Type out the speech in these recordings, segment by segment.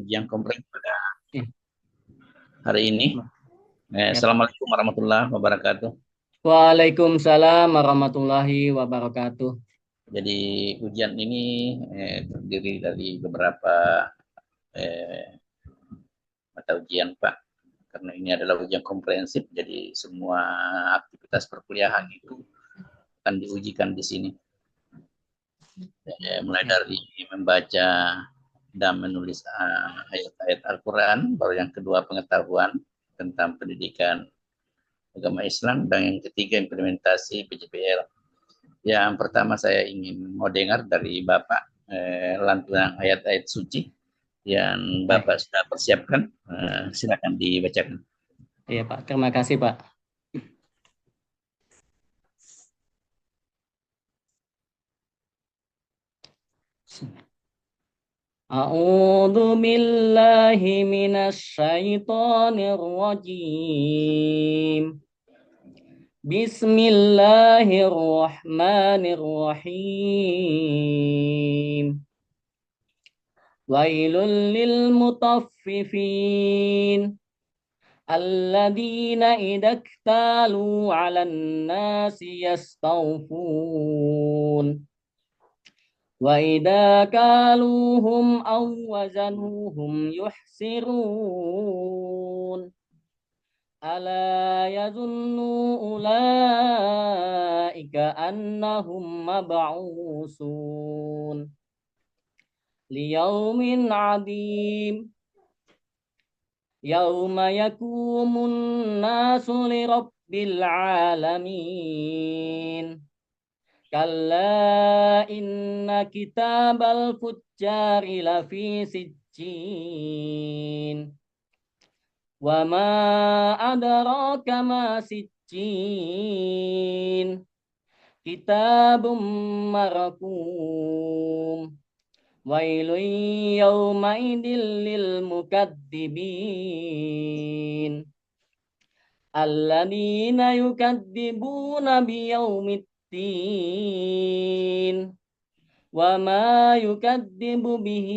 yang komplain pada Eh, hari ini. Ya, Pak. Assalamualaikum warahmatullahi wabarakatuh. Waalaikumsalam warahmatullahi wabarakatuh. Jadi ujian ini terdiri dari beberapa eh, mata ujian, Pak. Karena ini adalah ujian komprehensif, jadi semua aktivitas perkuliahan itu akan diujikan di sini. Mulai Ya, dari membaca dan menulis ayat-ayat Al-Quran, baru yang kedua pengetahuan tentang pendidikan agama Islam, dan yang ketiga implementasi PJPL. Yang pertama saya ingin mau dengar dari Bapak lantunan ayat-ayat suci yang baik. Bapak sudah persiapkan. Silakan dibacakan. Iya, Pak. Terima kasih, Pak. A'udzu billahi minasy syaithanir rajim. Bismillahirrahmanirrahim. Wailul lil mutaffifin. الذين إذا اكتالوا على الناس يستوفون وإذا كالوهم أو وزنوهم يحسرون ألا يظن أولئك أنهم مبعوثون ليوم عظيم يوم يقوم الناس لرب العالمين كلا إن كتاب الفجار لفي سجين وما أدراك ما سجين كتاب مرقوم ويل يومئذ للمكذبين الذين يكذبون بيوم الدين وما يكذب به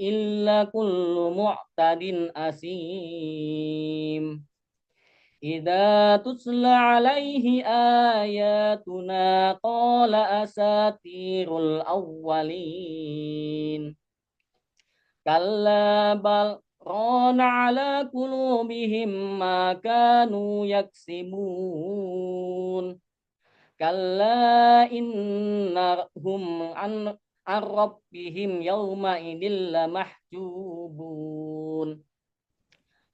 إلا كل معتد أثيم إذا تتلى عليه آياتنا قال أساطير الأولين كلا بل ران على قلوبهم ما كانوا يكسبون كلا إنهم عن ربهم يومئذ لمحجوبون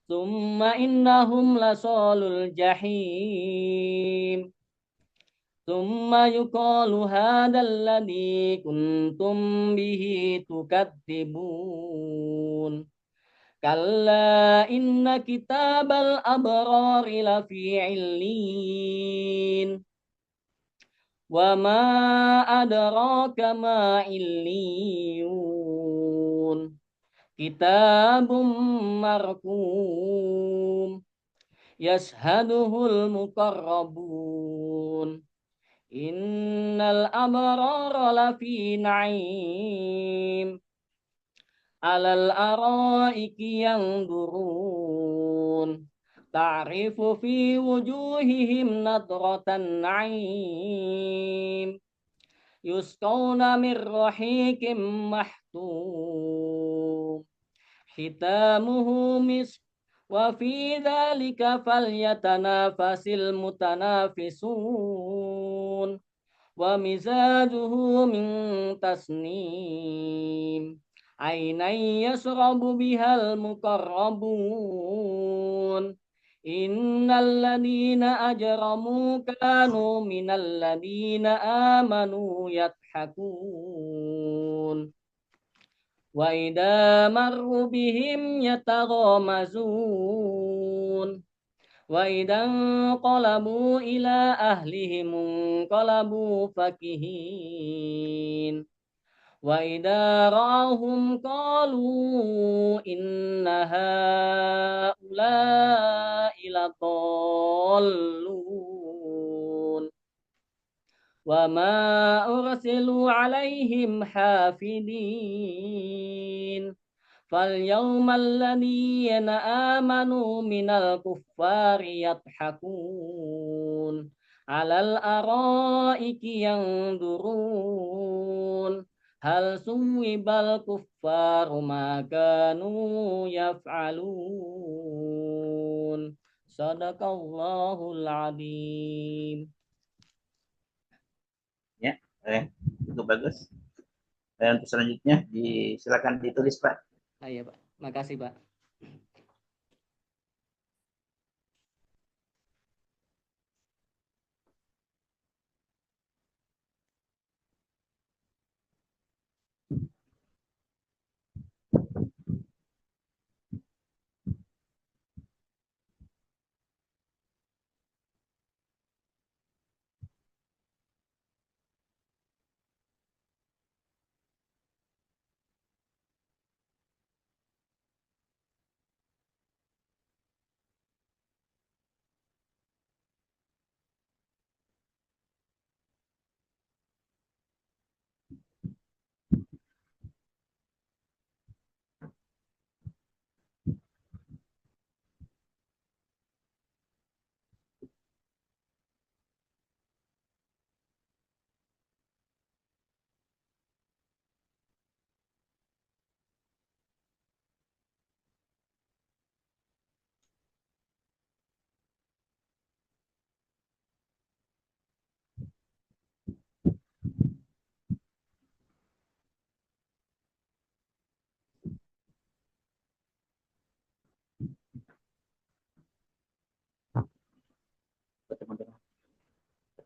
ثم إنهم لصال الجحيم ثم يقال هذا الذي كنتم به تكذبون كلا إن كتاب الأبرار لفي علين وما أدراك ما عليون كتاب مرقوم يشهده المقربون إن الأبرار لفي نعيم على الأرائك ينظرون تعرف في وجوههم نضرة النعيم يسقون من رحيق محتوم ختامه مسك وفي ذلك فليتنافس المتنافسون ومزاجه من تسنيم عينا يشرب بها المقربون إن الذين أجرموا كانوا من الذين آمنوا يضحكون وإذا مروا بهم يتغامزون وإذا انقلبوا إلى أهلهم انقلبوا فكهين وإذا رأوهم قالوا إن هؤلاء لضالون وما أرسلوا عليهم حافظين فاليوم الذين آمنوا من الكفار يضحكون على الأرائك ينظرون هل ثوب الكفار ما كانوا يفعلون صدق الله العظيم. Ya, itu bagus. Dan untuk selanjutnya silakan ditulis Pak. Iya Pak, makasih Pak.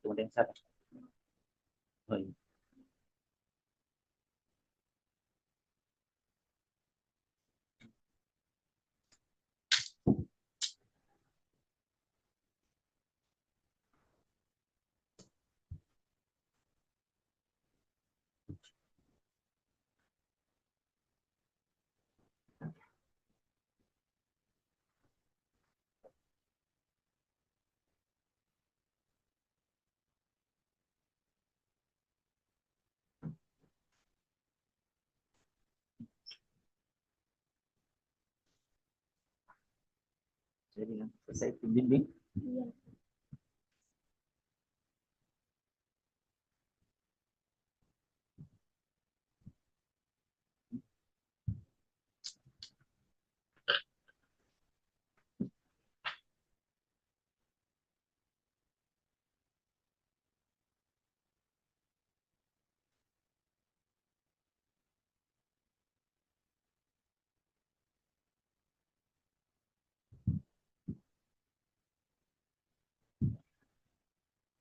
Teman-teman siapa? Oh, iya. Jadi selesai bimbing. Iya.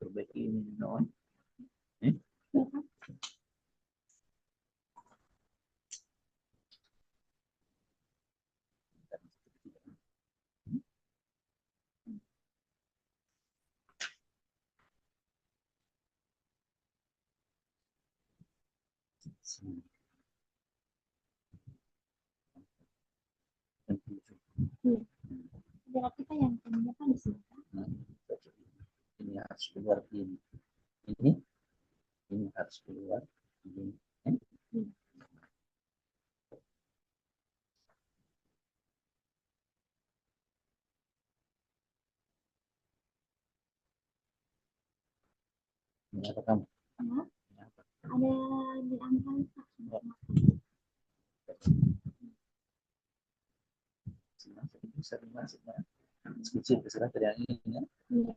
Perbaiki ini non. Eh? Iya. Jarak kita yang punya kan di sini kan? Ini harus keluar ini harus keluar ini. Ini apa kamu? Hah? Ini apa? Ada di angka Pak. Bisa masuknya. Kecil terserah dari yang ini ya. Iya.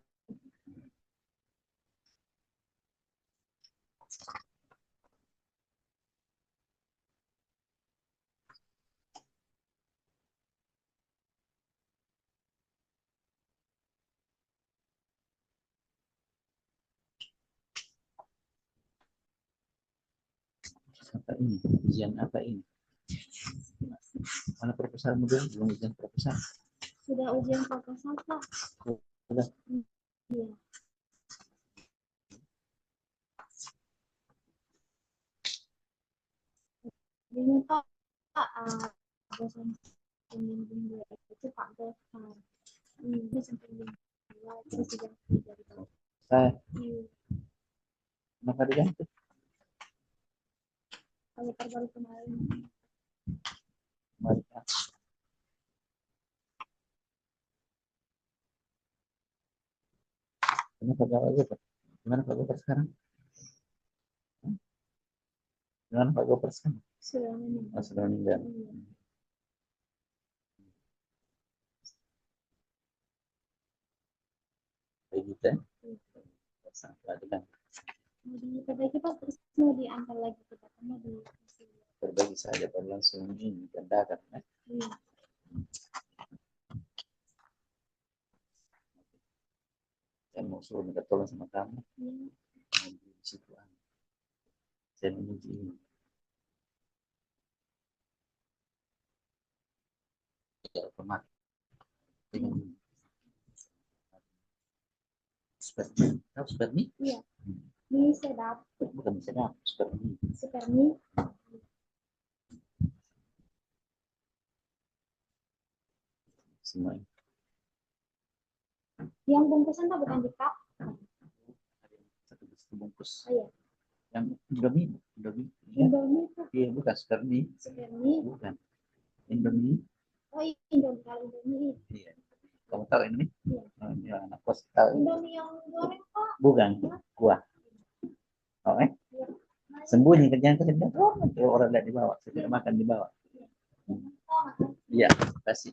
Apa ini? Ujian apa ini? Mana proposal mudah? Belum ujian proposal. Sudah ujian proposal Pak. Sudah. Iya. Ini Pak, dosen pembimbing dua itu Pak Gofar. Dosen pembimbing dua terus juga dari Pak. Saya Iya. kenapa diganti? Kalau baru kemarin. Mari. sekarang? Dengan Pak Gopar sekarang? Sudah meninggal. Oh, sudah meninggal. Iya. Kayak gitu ya. Sampai dengan Mau diperbaiki Pak, terus mau diantar lagi ke Pak, mau di. berbagi saja baru langsung ini tindakan ya. Iya. Saya mau suruh minta tolong sama kamu. Iya. Mau di situ. Saya menuju ini. Tidak otomatis. Dengan ini. Seperti, tahu seperti? Iya. Ini sedap. Bukan sedap, seperti. Seperti Semua ini. yang bungkusan Pak, bukan di cup. Satu bungkus. Oh iya. Yang Indomie. Indomie Pak. Iya, bukan seperti. Seperti. Bukan. Indomie. Oh iya, Indomie. Kalau Indomie. Iya. Kamu tahu ini? Iya. Oh, ya, anak kos tahu. Indomie yang goreng Pak. Bukan. Kuah. Oh, Iya. sembunyi kerjaan kerja. Oh, orang tidak dibawa. Saya tidak makan dibawa. Iya, kasih.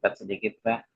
cepat sedikit, Pak.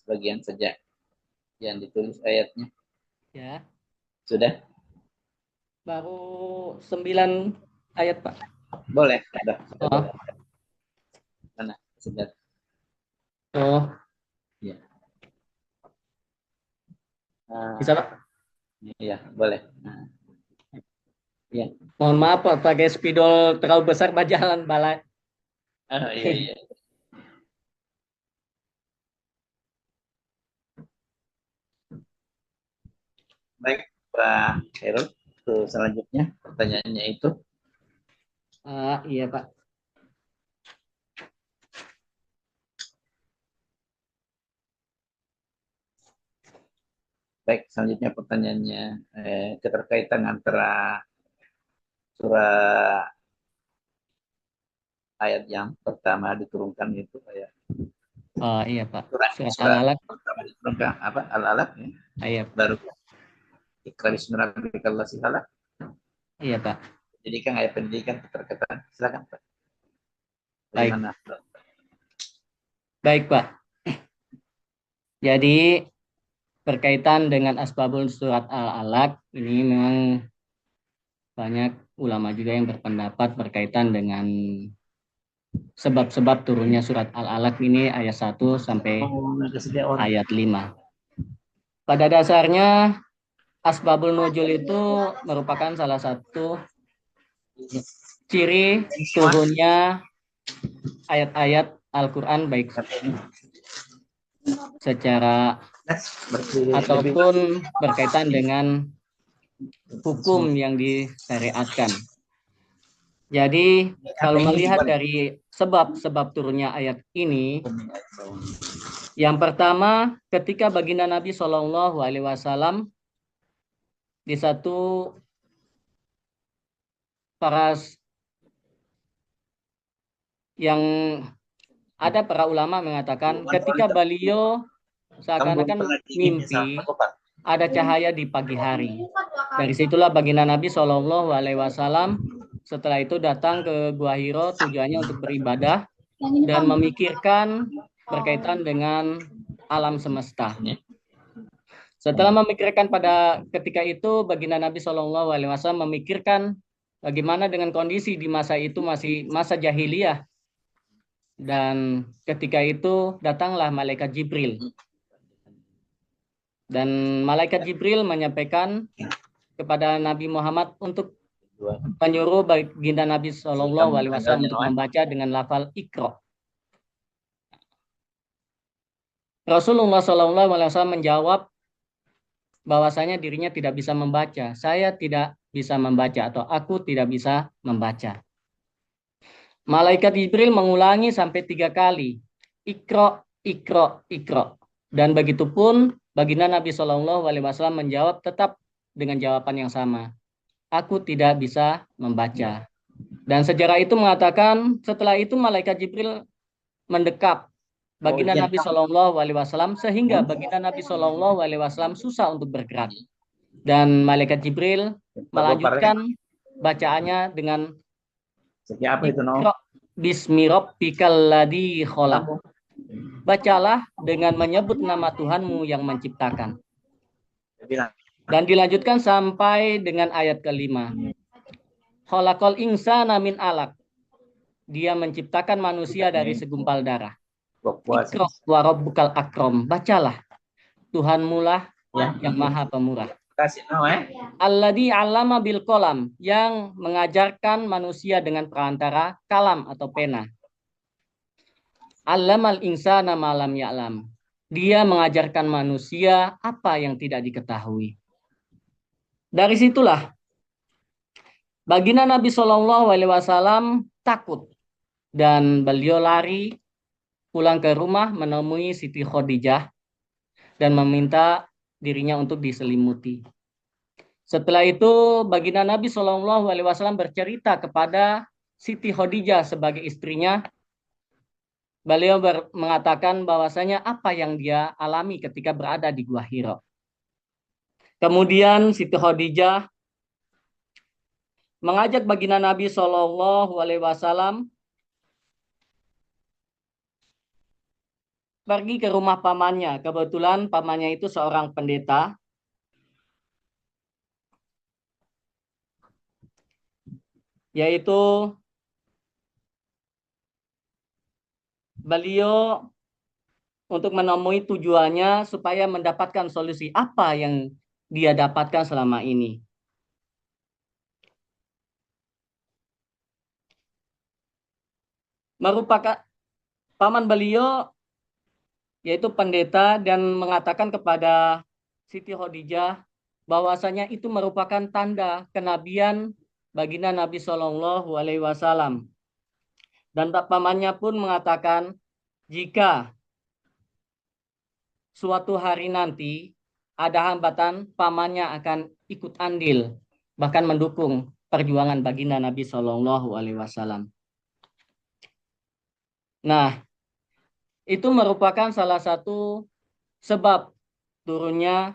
Sebagian saja yang ditulis ayatnya. Ya, Sudah? baru 9 ayat, Pak. Boleh, sudah Oh. boleh. Mana? Sudah. Oh, Ya. bisa, Pak. Iya, boleh. Nah. Ya. Mohon maaf, Pak, pakai spidol terlalu besar Pak, jalan balai. Oh, iya, iya. Baik, Pak Heru. Selanjutnya pertanyaannya itu. Iya, Pak. Baik, selanjutnya pertanyaannya keterkaitan antara surah ayat yang pertama diturunkan itu ayat Iya, Pak. surah Al-Alaq. pertama diturunkan apa Al-Alaq ya. Iya, Baru Iqra bismi rabbikal ladzi khalaq. iya, Pak. Jadi kan ayat pendidikan keterkaitan. Silakan, Pak. Baik. Bagaimana? Baik, Pak. Jadi berkaitan dengan asbabul surat Al-Alaq ini memang banyak ulama juga yang berpendapat berkaitan dengan sebab-sebab turunnya surat Al-Alaq ini ayat 1 sampai ayat 5. Pada dasarnya asbabul nuzul itu merupakan salah satu ciri turunnya ayat-ayat Al-Quran baik secara ataupun berkaitan dengan hukum yang disyariatkan. Jadi kalau melihat dari sebab-sebab turunnya ayat ini, yang pertama ketika baginda Nabi SAW di satu paras yang ada para ulama mengatakan ketika beliau seakan-akan mimpi ada cahaya di pagi hari. Dari situlah baginda Nabi SAW setelah itu datang ke Gua Hiro tujuannya untuk beribadah dan memikirkan berkaitan dengan alam semesta. Setelah memikirkan pada ketika itu baginda Nabi SAW memikirkan bagaimana dengan kondisi di masa itu masih masa jahiliyah. Dan ketika itu datanglah malaikat Jibril. Dan malaikat Jibril menyampaikan kepada Nabi Muhammad untuk menyuruh baginda Nabi SAW untuk membaca dengan lafal Iqra. Rasulullah SAW menjawab bahwasanya dirinya tidak bisa membaca. Saya tidak bisa membaca atau aku tidak bisa membaca. Malaikat Jibril mengulangi sampai 3 kali. Iqra, Iqra, Iqra. Dan begitupun baginda Nabi SAW menjawab tetap dengan jawaban yang sama. Aku tidak bisa membaca. Dan sejarah itu mengatakan setelah itu malaikat Jibril mendekap baginda Nabi SAW sehingga baginda Nabi SAW susah untuk bergerak. Dan malaikat Jibril melanjutkan bacaannya dengan Iqra bismi rabbikal ladzi khalaq. Bacalah dengan menyebut nama Tuhanmu yang menciptakan. Dan dilanjutkan sampai dengan ayat kelima. Khalaqal insana min alaq. Dia menciptakan manusia dari segumpal darah. Iqra wa rabbukal akram. Bacalah. Tuhanmu lah yang maha pemurah. Alladzi 'allama bil qalam, yang mengajarkan manusia dengan perantara kalam atau pena. 'Allamal insana ma lam ya'lam. Dia mengajarkan manusia apa yang tidak diketahui. Dari situlah baginda Nabi SAW takut dan beliau lari pulang ke rumah menemui Siti Khadijah dan meminta dirinya untuk diselimuti. Setelah itu baginda Nabi SAW bercerita kepada Siti Khadijah sebagai istrinya. Beliau mengatakan bahwasanya apa yang dia alami ketika berada di Gua Hira. Kemudian Siti Khadijah mengajak baginda Nabi SAW pergi ke rumah pamannya. Kebetulan pamannya itu seorang pendeta. Yaitu beliau untuk menemui tujuannya supaya mendapatkan solusi apa yang dia dapatkan selama ini. Merupakan paman beliau yaitu pendeta dan mengatakan kepada Siti Khadijah bahwasanya itu merupakan tanda kenabian baginda Nabi SAW. Dan pamannya pun mengatakan jika suatu hari nanti ada hambatan, pamannya akan ikut andil bahkan mendukung perjuangan baginda Nabi SAW. Nah, itu merupakan salah satu sebab turunnya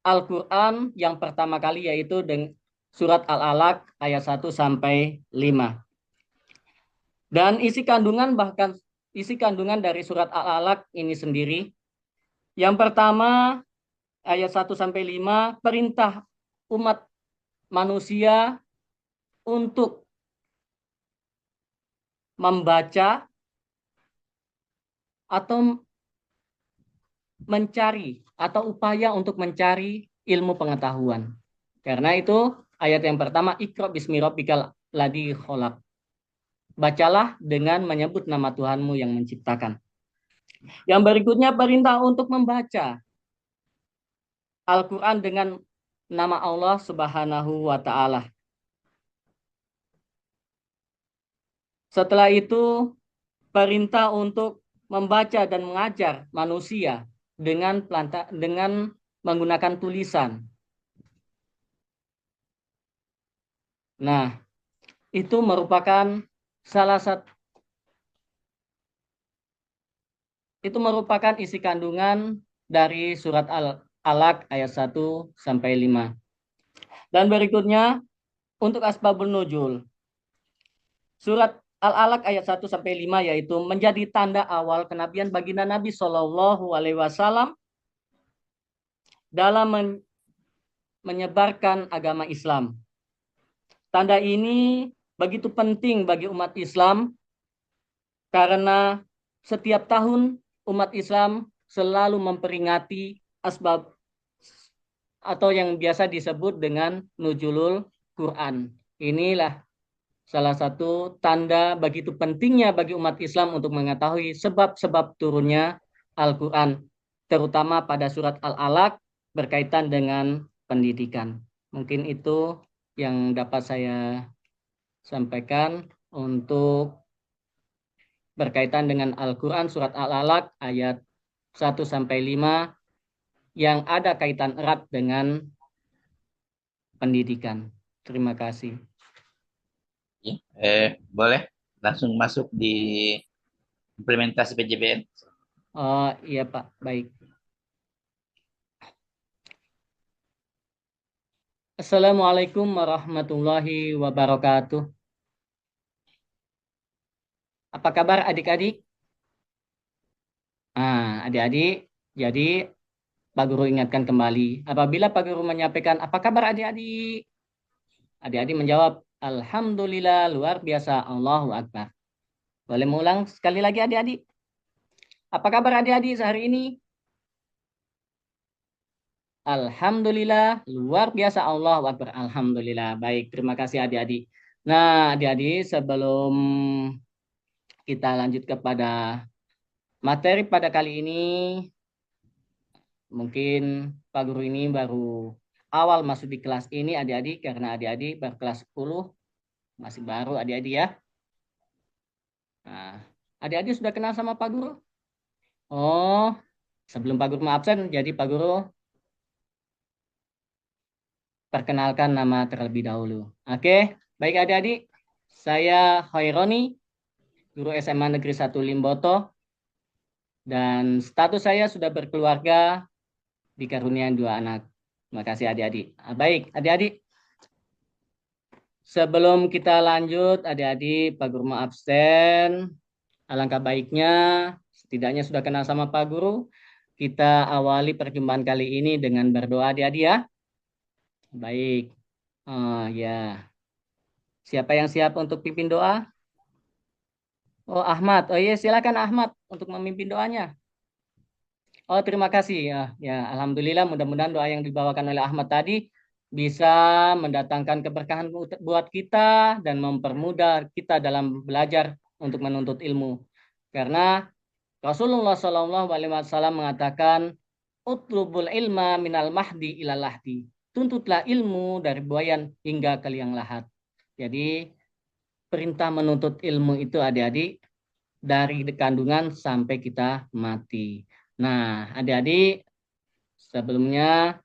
Al-Quran yang pertama kali yaitu surat Al-Alaq ayat 1 sampai 5. Dan isi kandungan dari surat Al-Alaq ini sendiri. Yang pertama ayat 1 sampai 5 perintah umat manusia untuk membaca atau mencari atau upaya untuk mencari ilmu pengetahuan. Karena itu ayat yang pertama Iqra bismi rabbikal ladzi khalaq. Bacalah dengan menyebut nama Tuhanmu yang menciptakan. Yang berikutnya perintah untuk membaca Al-Quran dengan nama Allah Subhanahu wa Ta'ala. Setelah itu perintah untuk membaca dan mengajar manusia dengan menggunakan tulisan. Nah, itu merupakan isi kandungan dari surat Al-Alaq ayat 1 sampai 5. Dan berikutnya untuk asbabun nuzul. Surat Al-Alaq ayat 1 sampai 5 yaitu menjadi tanda awal kenabian baginda Nabi SAW dalam menyebarkan agama Islam. Tanda ini begitu penting bagi umat Islam karena setiap tahun umat Islam selalu memperingati asbab atau yang biasa disebut dengan nuzulul Quran. Inilah salah satu tanda begitu pentingnya bagi umat Islam untuk mengetahui sebab-sebab turunnya Al-Quran, terutama pada surat Al-Alaq berkaitan dengan pendidikan. Mungkin itu yang dapat saya sampaikan untuk berkaitan dengan Al-Quran surat Al-Alaq ayat 1-5 yang ada kaitan erat dengan pendidikan. Terima kasih. Boleh langsung masuk di implementasi PJBN. Oh iya Pak, baik. Assalamualaikum warahmatullahi wabarakatuh. Apa kabar adik-adik? Adik-adik, jadi Pak Guru ingatkan kembali, apabila Pak Guru menyampaikan apa kabar adik-adik? Adik-adik menjawab, Alhamdulillah, luar biasa, Allahu Akbar. Boleh mengulang sekali lagi adik-adik? Apa kabar adik-adik sehari ini? Alhamdulillah, luar biasa, Allahu Akbar. Alhamdulillah. Baik, terima kasih adik-adik. Nah, adik-adik, sebelum kita lanjut kepada materi pada kali ini, mungkin Pak Guru ini baru awal masuk di kelas ini adik-adik, karena adik-adik baru kelas 10, masih baru adik-adik ya. Nah, adik-adik sudah kenal sama Pak Guru? Oh, sebelum Pak Guru absen, jadi Pak Guru perkenalkan nama terlebih dahulu. Oke, baik adik-adik, saya Hoironi, Guru SMA Negeri 1 Limboto, dan status saya sudah berkeluarga, dikaruniai 2 anak. Terima kasih adik-adik. Baik adik-adik, sebelum kita lanjut adik-adik, Pak Guru absen, alangkah baiknya setidaknya sudah kenal sama Pak Guru, kita awali perjumpaan kali ini dengan berdoa adik-adik ya. Baik, ya. Siapa yang siap untuk pimpin doa? Oh Ahmad, oh iya silakan Ahmad untuk memimpin doanya. Oh terima kasih ya, alhamdulillah mudah-mudahan doa yang dibawakan oleh Ahmad tadi bisa mendatangkan keberkahan buat kita dan mempermudah kita dalam belajar untuk menuntut ilmu. Karena Rasulullah SAW mengatakan, utlubul ilma minal mahdi ilal lahdi. Tuntutlah ilmu dari buayan hingga ke liang lahat. Jadi perintah menuntut ilmu itu adik-adik dari kandungan sampai kita mati. Nah adik-adik, sebelumnya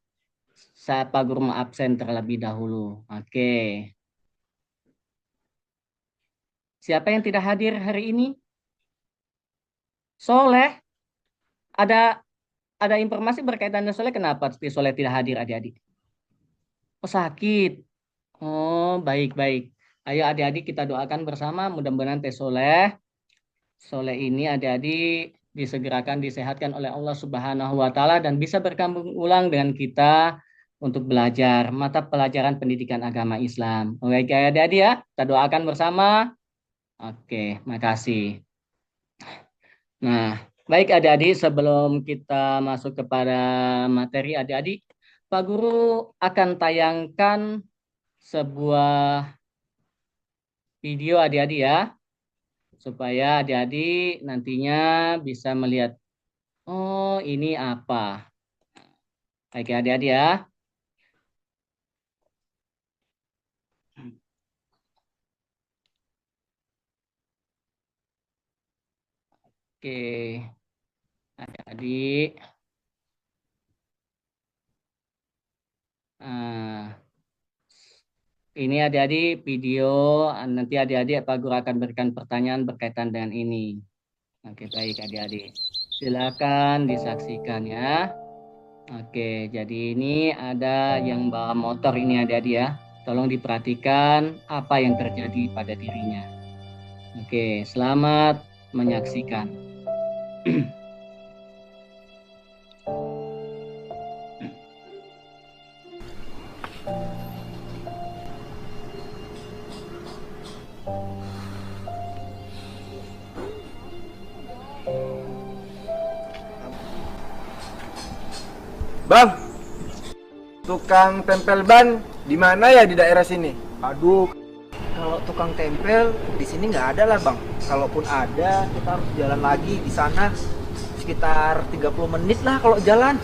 saya Pak Guru absen terlebih dahulu. Oke. Siapa yang tidak hadir hari ini? Soleh. Ada informasi berkaitan dengan Soleh, kenapa Soleh tidak hadir adik-adik? Oh sakit. Oh baik-baik. Ayo adik-adik kita doakan bersama, mudah-mudahan Teh Soleh ini adik-adik disegerakan disehatkan oleh Allah Subhanahu wa Ta'ala dan bisa berkambung ulang dengan kita untuk belajar mata pelajaran pendidikan agama Islam. Oke adik-adik ya, kita doakan bersama. Oke, makasih. Nah, baik adik-adik, sebelum kita masuk kepada materi adik-adik, Pak Guru akan tayangkan sebuah video adik-adik ya, supaya adik-adik nantinya bisa melihat, oh ini apa. Baik adik-adik ya. Oke, adik-adik. Ini adik-adik video, nanti adik-adik Pak Guru akan berikan pertanyaan berkaitan dengan ini. Oke, baik adik-adik. Silakan disaksikan ya. Oke, jadi ini ada yang bawa motor ini adik-adik ya. Tolong diperhatikan apa yang terjadi pada dirinya. Oke, selamat menyaksikan. Bang, tukang tempel ban di mana ya di daerah sini? Aduh, kalau tukang tempel di sini nggak ada lah bang. Kalaupun ada, kita harus jalan lagi di sana sekitar 30 menit lah kalau jalan.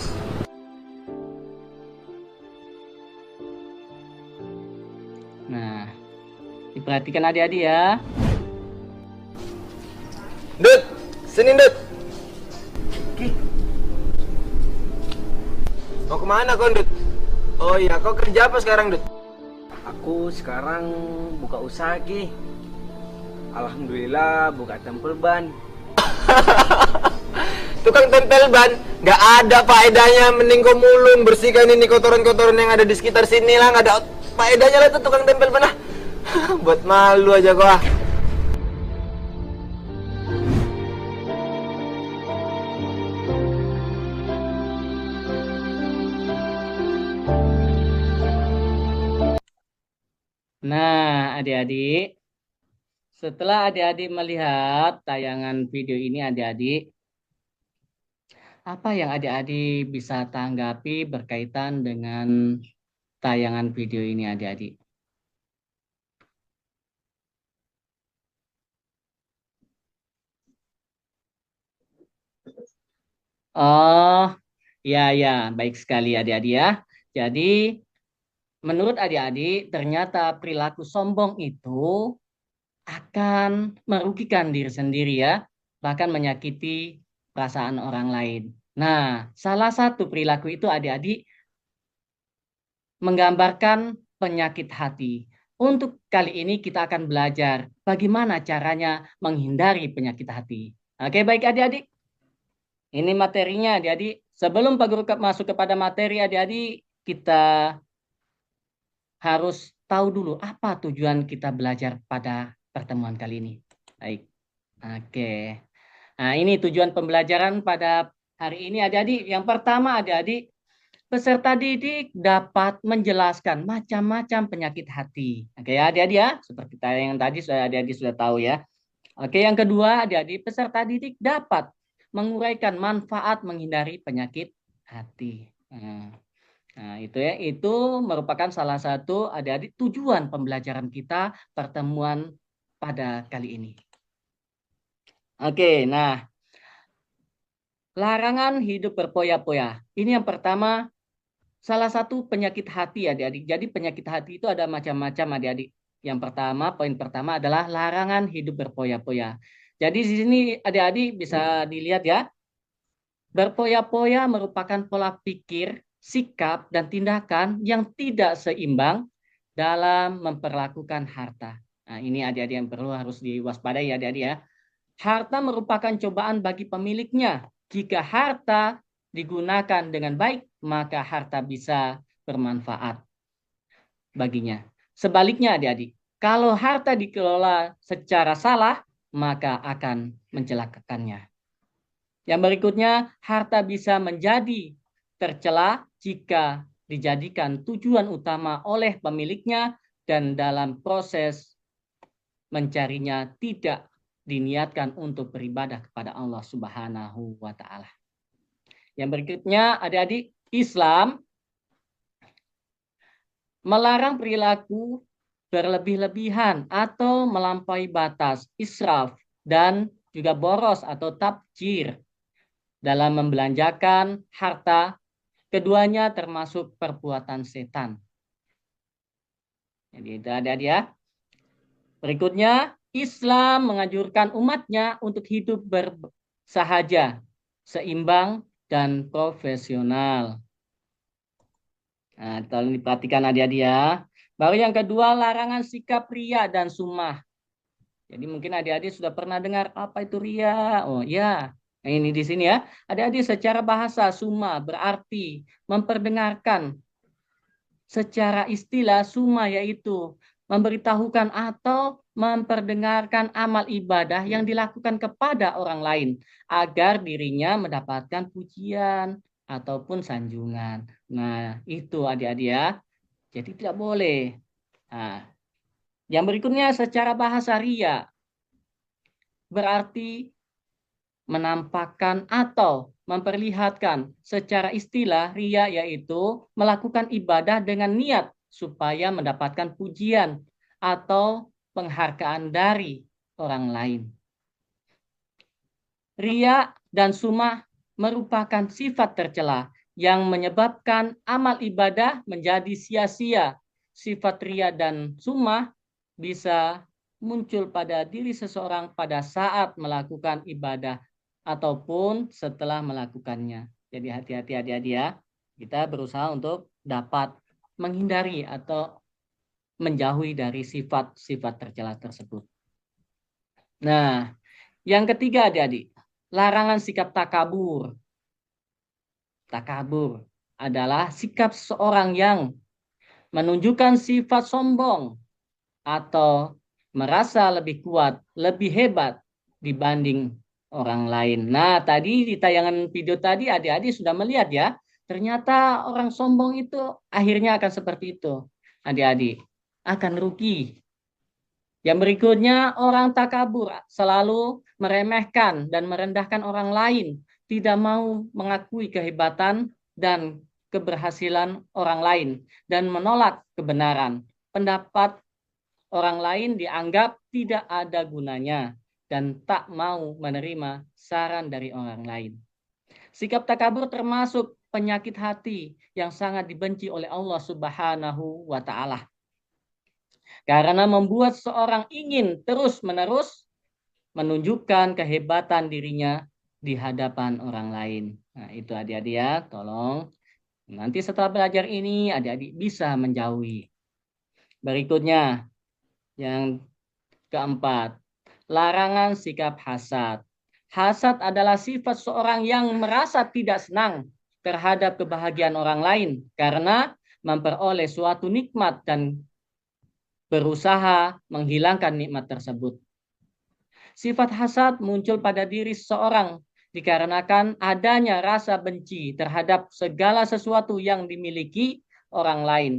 Nah, diperhatikan adik-adik ya. Dut, sini Dut. Mau kemana kau Dut? Oh iya, kau kerja apa sekarang Dut? Aku sekarang buka usaha Ki. Alhamdulillah buka tempel ban. Tukang tempel ban, nggak ada faedahnya. Mending kau mulung bersihkan ini kotoran-kotoran yang ada di sekitar sini lah. Nggak ada faedahnya lah tuh tukang tempel ban lah. Buat malu aja kau ah. Nah, adik-adik, setelah adik-adik melihat tayangan video ini, adik-adik, apa yang adik-adik bisa tanggapi berkaitan dengan tayangan video ini, adik-adik? Oh, ya, baik sekali adik-adik ya. Jadi, menurut adik-adik, ternyata perilaku sombong itu akan merugikan diri sendiri ya, bahkan menyakiti perasaan orang lain. Nah, salah satu perilaku itu adik-adik menggambarkan penyakit hati. Untuk kali ini kita akan belajar bagaimana caranya menghindari penyakit hati. Oke, baik adik-adik. Ini materinya adik-adik. Sebelum Pak Guru masuk kepada materi adik-adik, kita harus tahu dulu apa tujuan kita belajar pada pertemuan kali ini. Baik. Oke. Nah, ini tujuan pembelajaran pada hari ini adik-adik. Yang pertama adik-adik, peserta didik dapat menjelaskan macam-macam penyakit hati. Oke ya adik-adik ya, seperti yang tadi adik-adik sudah tahu ya. Oke, yang kedua adik-adik, peserta didik dapat menguraikan manfaat menghindari penyakit hati. Nah, itu ya, itu merupakan salah satu adik-adik tujuan pembelajaran kita pertemuan pada kali ini. Oke, nah, larangan hidup berpoya-poya. Ini yang pertama, salah satu penyakit hati adik-adik. Jadi penyakit hati itu ada macam-macam adik-adik. Yang pertama, poin pertama adalah larangan hidup berpoya-poya. Jadi di sini adik-adik bisa dilihat ya. Berpoya-poya merupakan pola pikir, sikap, dan tindakan yang tidak seimbang dalam memperlakukan harta. Nah, ini adik-adik yang perlu harus diwaspadai adik-adik ya. Harta merupakan cobaan bagi pemiliknya. Jika harta digunakan dengan baik, maka harta bisa bermanfaat baginya. Sebaliknya adik-adik, kalau harta dikelola secara salah, maka akan mencelakakannya. Yang berikutnya, harta bisa menjadi tercela jika dijadikan tujuan utama oleh pemiliknya dan dalam proses mencarinya tidak diniatkan untuk beribadah kepada Allah Subhanahu wa Ta'ala. Yang berikutnya, adik-adik, Islam melarang perilaku berlebih-lebihan atau melampaui batas, israf, dan juga boros atau tabdzir dalam membelanjakan harta. Keduanya termasuk perbuatan setan. Jadi itu adik-adik ya. Berikutnya, Islam menganjurkan umatnya untuk hidup bersahaja, seimbang, dan profesional. Nah, tolong diperhatikan adik-adik ya. Baru yang kedua, larangan sikap ria dan sumah. Jadi mungkin adik-adik sudah pernah dengar apa itu ria. Oh ya, nah, ini di sini ya. Adik-adik secara bahasa sumah berarti memperdengarkan. Secara istilah sumah yaitu memberitahukan atau memperdengarkan amal ibadah yang dilakukan kepada orang lain agar dirinya mendapatkan pujian ataupun sanjungan. Nah, itu adik-adik ya. Jadi tidak boleh. Nah, yang berikutnya secara bahasa ria berarti menampakkan atau memperlihatkan. Secara istilah ria yaitu melakukan ibadah dengan niat supaya mendapatkan pujian atau penghargaan dari orang lain. Ria dan sumah merupakan sifat tercela yang menyebabkan amal ibadah menjadi sia-sia. Sifat ria dan sum'ah bisa muncul pada diri seseorang pada saat melakukan ibadah ataupun setelah melakukannya. Jadi hati-hati adik-adik ya. Kita berusaha untuk dapat menghindari atau menjauhi dari sifat-sifat tercela tersebut. Nah, yang ketiga adik-adik, larangan sikap takabur. Takabur adalah sikap seseorang yang menunjukkan sifat sombong atau merasa lebih kuat, lebih hebat dibanding orang lain. Nah, tadi di tayangan video tadi adik-adik sudah melihat ya, ternyata orang sombong itu akhirnya akan seperti itu. Adik-adik akan rugi. Yang berikutnya, orang takabur selalu meremehkan dan merendahkan orang lain, tidak mau mengakui kehebatan dan keberhasilan orang lain, dan menolak kebenaran. Pendapat orang lain dianggap tidak ada gunanya, dan tak mau menerima saran dari orang lain. Sikap takabur termasuk penyakit hati yang sangat dibenci oleh Allah Subhanahu wa Ta'ala. Karena membuat seorang ingin terus-menerus menunjukkan kehebatan dirinya di hadapan orang lain. Nah, itu adik-adik ya, tolong. Nanti setelah belajar ini, adik-adik bisa menjauhi. Berikutnya, yang keempat, larangan sikap hasad. Hasad adalah sifat seorang yang merasa tidak senang terhadap kebahagiaan orang lain karena memperoleh suatu nikmat dan berusaha menghilangkan nikmat tersebut. Sifat hasad muncul pada diri seseorang dikarenakan adanya rasa benci terhadap segala sesuatu yang dimiliki orang lain,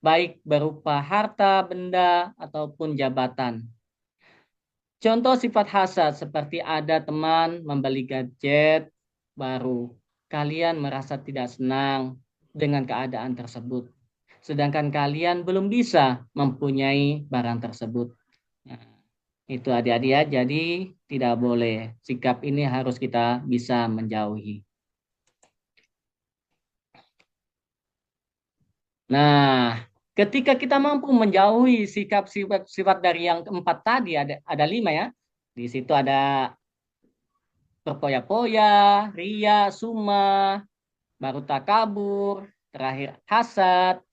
baik berupa harta, benda, ataupun jabatan. Contoh sifat hasad seperti ada teman membeli gadget baru, kalian merasa tidak senang dengan keadaan tersebut, sedangkan kalian belum bisa mempunyai barang tersebut. Nah, itu adik-adik ya, jadi tidak boleh. Sikap ini harus kita bisa menjauhi. Nah, ketika kita mampu menjauhi sifat dari yang keempat tadi, ada 5 ya. Di situ ada berpoya-poya, ria, sum'ah, baru takabur, terakhir hasad.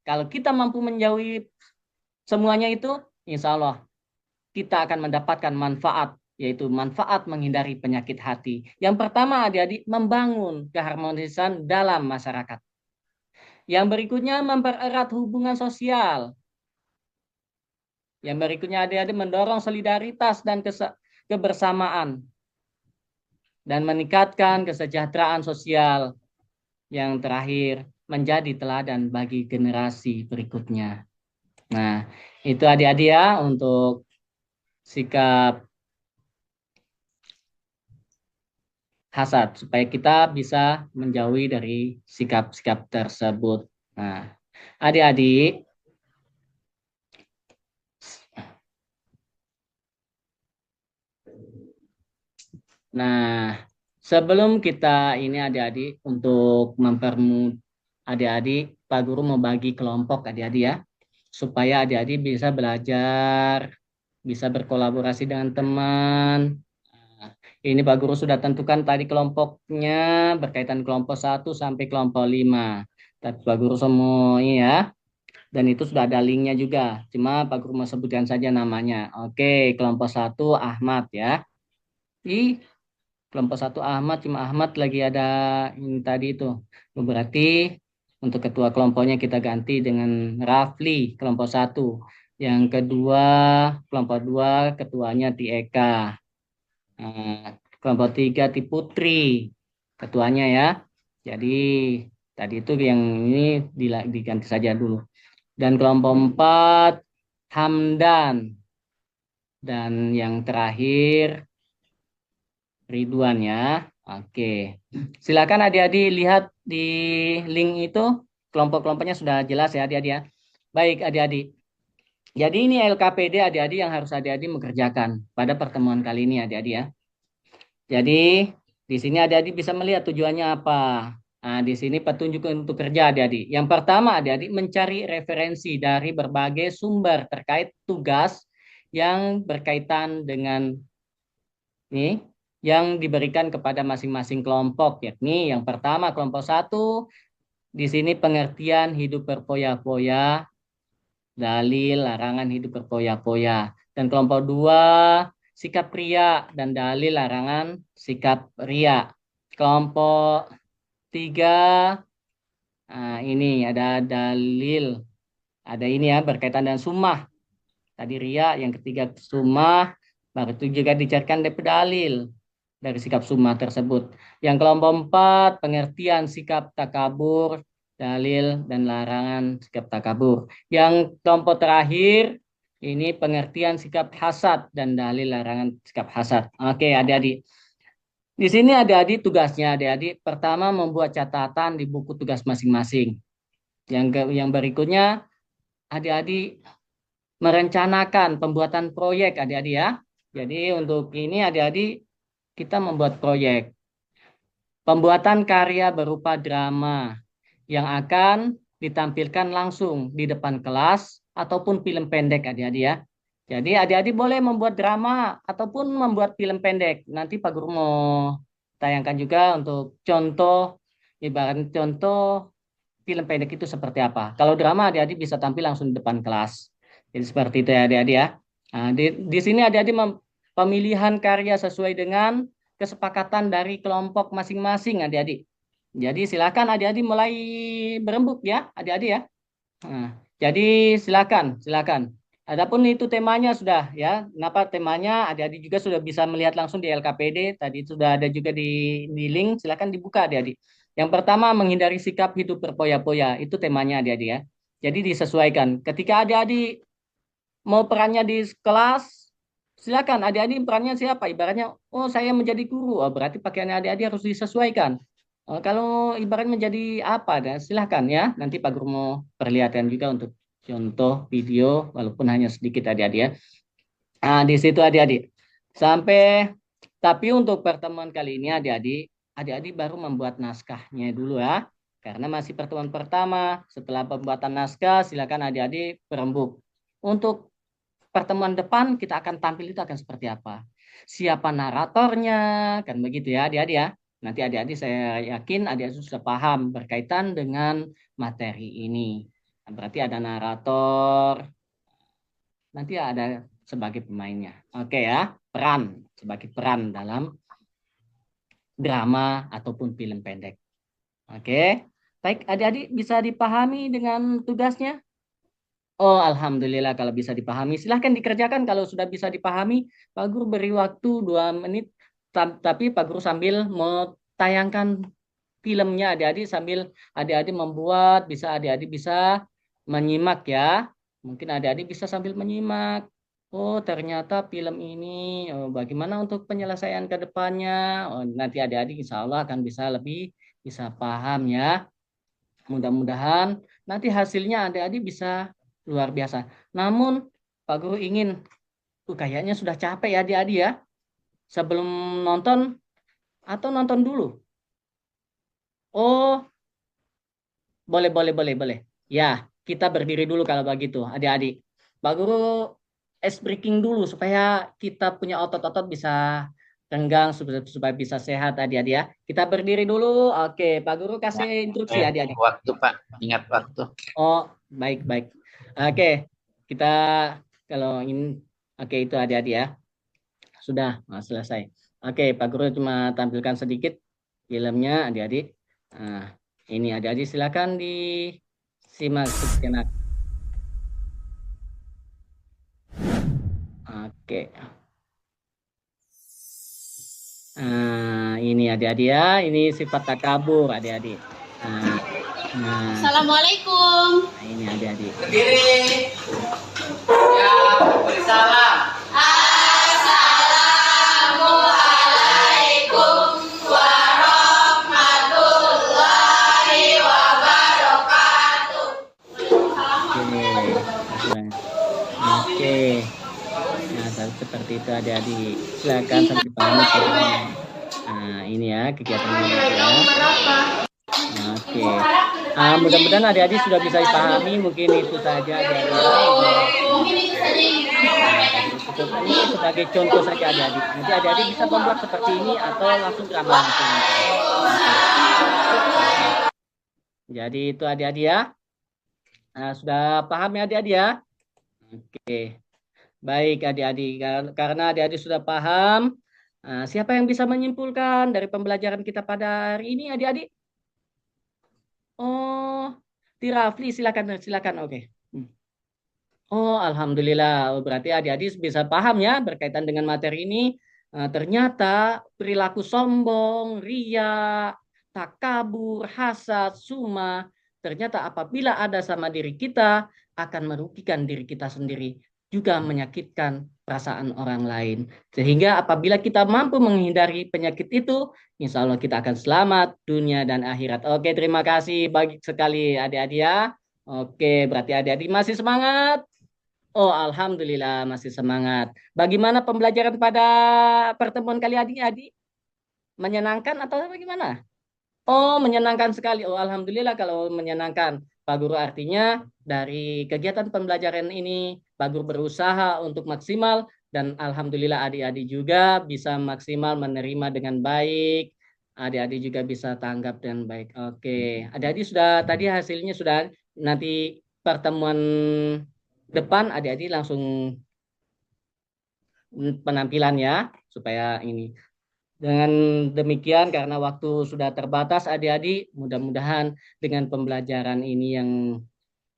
Kalau kita mampu menjauhi semuanya itu, insya Allah kita akan mendapatkan manfaat, yaitu manfaat menghindari penyakit hati. Yang pertama adik-adik, membangun keharmonisan dalam masyarakat. Yang berikutnya mempererat hubungan sosial. Yang berikutnya adik-adik mendorong solidaritas dan kebersamaan. Dan meningkatkan kesejahteraan sosial. Yang terakhir menjadi teladan bagi generasi berikutnya. Nah, itu adik-adik ya untuk sikap hasad supaya kita bisa menjauhi dari sikap-sikap tersebut. Nah, adik-adik, sebelum kita ini adik-adik untuk mempermudah adik-adik, Pak Guru membagi kelompok adik-adik ya, supaya adik-adik bisa belajar, bisa berkolaborasi dengan teman. Nah, ini Pak Guru sudah tentukan tadi kelompoknya berkaitan kelompok 1 sampai kelompok 5. Tapi Pak Guru semua ya. Dan itu sudah ada linknya juga. Cuma Pak Guru mau sebutkan saja namanya. Oke, kelompok 1 Ahmad ya. Di kelompok 1 Ahmad, cuma Ahmad lagi ada ini tadi itu. Berarti untuk ketua kelompoknya kita ganti dengan Rafli, kelompok 1. Yang kedua, kelompok 2, ketuanya Ti Eka. Nah, kelompok 3 Ti Putri, ketuanya ya. Jadi, tadi itu yang ini diganti saja dulu. Dan kelompok 4, Hamdan. Dan yang terakhir, Ridwan ya. Oke. Silakan adik-adik lihat di link itu kelompok-kelompoknya sudah jelas ya adik-adik ya. Baik adik-adik. Jadi ini LKPD adik-adik yang harus adik-adik mengerjakan pada pertemuan kali ini adik-adik ya. Jadi Di sini adik-adik bisa melihat tujuannya apa. Nah, di sini petunjuk untuk kerja adik-adik. Yang pertama adik-adik mencari referensi dari berbagai sumber terkait tugas yang berkaitan dengan ini yang diberikan kepada masing-masing kelompok, yakni yang pertama kelompok 1 di sini pengertian hidup berfoya-foya, dalil larangan hidup berfoya-foya, dan kelompok 2 sikap ria dan dalil larangan sikap ria. Kelompok 3 ini ada dalil, ada ini ya berkaitan dengan summah. Tadi ria, yang ketiga summah, baru itu juga dicarikan dari dalil dari sikap summah tersebut. Yang kelompok 4 pengertian sikap takabur, dalil dan larangan sikap takabur. Yang kelompok terakhir ini pengertian sikap hasad dan dalil larangan sikap hasad. Oke, adik-adik. Di sini adik-adik tugasnya adik-adik pertama membuat catatan di buku tugas masing-masing. Yang berikutnya adik-adik merencanakan pembuatan proyek adik-adik ya. Jadi untuk ini adik-adik kita membuat proyek. Pembuatan karya berupa drama yang akan ditampilkan langsung di depan kelas ataupun film pendek adik-adik ya. Jadi adik-adik boleh membuat drama ataupun membuat film pendek. Nanti Pak Guru mau tayangkan juga untuk contoh, ibarat contoh film pendek itu seperti apa. Kalau drama adik-adik bisa tampil langsung di depan kelas. Jadi seperti itu ya adik-adik ya. Nah, di sini adik-adik pemilihan karya sesuai dengan kesepakatan dari kelompok masing-masing adik-adik. Jadi silakan adik-adik mulai berembuk ya adik-adik ya. Nah, jadi silakan. Adapun itu temanya sudah ya. Kenapa temanya adik-adik juga sudah bisa melihat langsung di LKPD. Tadi sudah ada juga di link. Silakan dibuka adik-adik. Yang pertama menghindari sikap hidup berfoya-foya. Itu temanya adik-adik ya. Jadi disesuaikan. Ketika adik-adik mau perannya di kelas, silakan adik-adik perannya siapa? Ibaratnya, oh saya menjadi guru. Oh, berarti pakaiannya adik-adik harus disesuaikan. Kalau ibarat menjadi apa, silakan ya. Nanti Pak Guru mau perlihatkan juga untuk contoh video, walaupun hanya sedikit adik-adik ya. Nah, di situ adik-adik. Tapi untuk pertemuan kali ini adik-adik baru membuat naskahnya dulu ya. Karena masih pertemuan pertama. Setelah pembuatan naskah, silakan adik-adik berembuk. Untuk pertemuan depan kita akan tampil itu akan seperti apa. Siapa naratornya, kan begitu ya adik-adik ya. Nanti adik-adik saya yakin adik-adik sudah paham berkaitan dengan materi ini. Berarti ada narator, nanti ada sebagai pemainnya. Oke ya, sebagai peran dalam drama ataupun film pendek. Oke, baik adik-adik bisa dipahami dengan tugasnya? Oh, alhamdulillah kalau bisa dipahami. Silahkan dikerjakan kalau sudah bisa dipahami. Pak Guru beri waktu 2 menit, tapi Pak Guru sambil mau tayangkan filmnya adik-adik sambil adik-adik membuat, adik-adik bisa menyimak ya. Mungkin adik-adik bisa sambil menyimak. Oh, ternyata film ini bagaimana untuk penyelesaian ke depannya. Oh, nanti adik-adik insya Allah akan bisa paham ya. Mudah-mudahan nanti hasilnya adik-adik bisa luar biasa. Namun Pak Guru ingin kayaknya sudah capek ya adik-adik ya. Sebelum nonton atau nonton dulu. Oh, boleh. Ya, kita berdiri dulu kalau begitu, adik-adik. Pak Guru ice breaking dulu supaya kita punya otot-otot bisa renggang supaya bisa sehat adik-adik ya. Kita berdiri dulu. Oke, Pak Guru kasih instruksi adik-adik. Waktu Pak, ingat waktu. Oh, baik. Oke, kita kalau ini itu adik-adik ya. Sudah, selesai. Oke, Pak Guru cuma tampilkan sedikit filmnya adik-adik. Nah, ini adik-adik silakan disimak sejenak. Oke. Nah, ini adik-adik ya, ini sifat takabur adik-adik. Nah. Assalamualaikum. Nah, ini adik-adik. Berdiri. Ya, bersalam. Assalamualaikum warahmatullahi wabarakatuh. Oke. Nah, seperti itu adik-adik. Silakan sambil dipahami. Nah, ini ya kegiatan ini ya. Oke. Mudah-mudahan adik-adik sudah bisa dipahami. Mungkin itu saja dari ini sebagai contoh saja adik-adik. Nanti adik-adik bisa membuat seperti ini atau langsung ramalan langsung. Jadi itu adik-adik ya. Sudah paham ya adik-adik ya? Oke. Baik adik-adik. Karena adik-adik sudah paham, siapa yang bisa menyimpulkan dari pembelajaran kita pada hari ini adik-adik? Oh, Tirafli, silakan. Oke. Oh, alhamdulillah. Berarti adik-adik bisa paham ya berkaitan dengan materi ini. Ternyata perilaku sombong, ria, takabur, hasad, suma, ternyata apabila ada sama diri kita akan merugikan diri kita sendiri, juga menyakitkan perasaan orang lain. Sehingga apabila kita mampu menghindari penyakit itu, insya Allah kita akan selamat dunia dan akhirat. Oke, terima kasih bagi sekali adik-adik ya. Oke, berarti adik-adik masih semangat? Oh, alhamdulillah masih semangat. Bagaimana pembelajaran pada pertemuan kali adik-adik? Menyenangkan atau bagaimana? Oh, menyenangkan sekali. Oh, alhamdulillah kalau menyenangkan. Pak Guru artinya dari kegiatan pembelajaran ini, Pak Guru berusaha untuk maksimal dan alhamdulillah adik-adik juga bisa maksimal menerima dengan baik. Adik-adik juga bisa tanggap dengan baik. Oke, adik-adik sudah tadi hasilnya sudah nanti pertemuan depan adik-adik langsung penampilan ya supaya ini. Dengan demikian karena waktu sudah terbatas adik-adik, mudah-mudahan dengan pembelajaran ini yang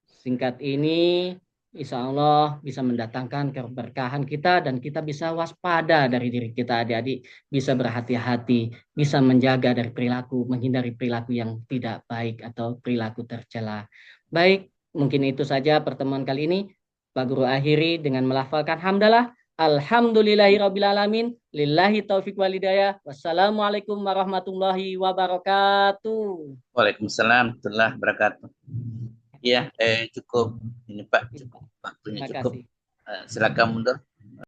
singkat ini insya Allah bisa mendatangkan keberkahan kita dan kita bisa waspada dari diri kita adik-adik, bisa berhati-hati, bisa menjaga dari perilaku, menghindari perilaku yang tidak baik atau perilaku tercela. Baik, mungkin itu saja pertemuan kali ini. Pak Guru akhiri dengan melafalkan hamdalah. Alhamdulillahirrabbilalamin. Lillahi taufiq walidayah. Wassalamualaikum warahmatullahi wabarakatuh. Waalaikumsalam warahmatullahi wabarakatuh. Ya, cukup ini Pak, cukup waktunya cukup. Silakan mundur.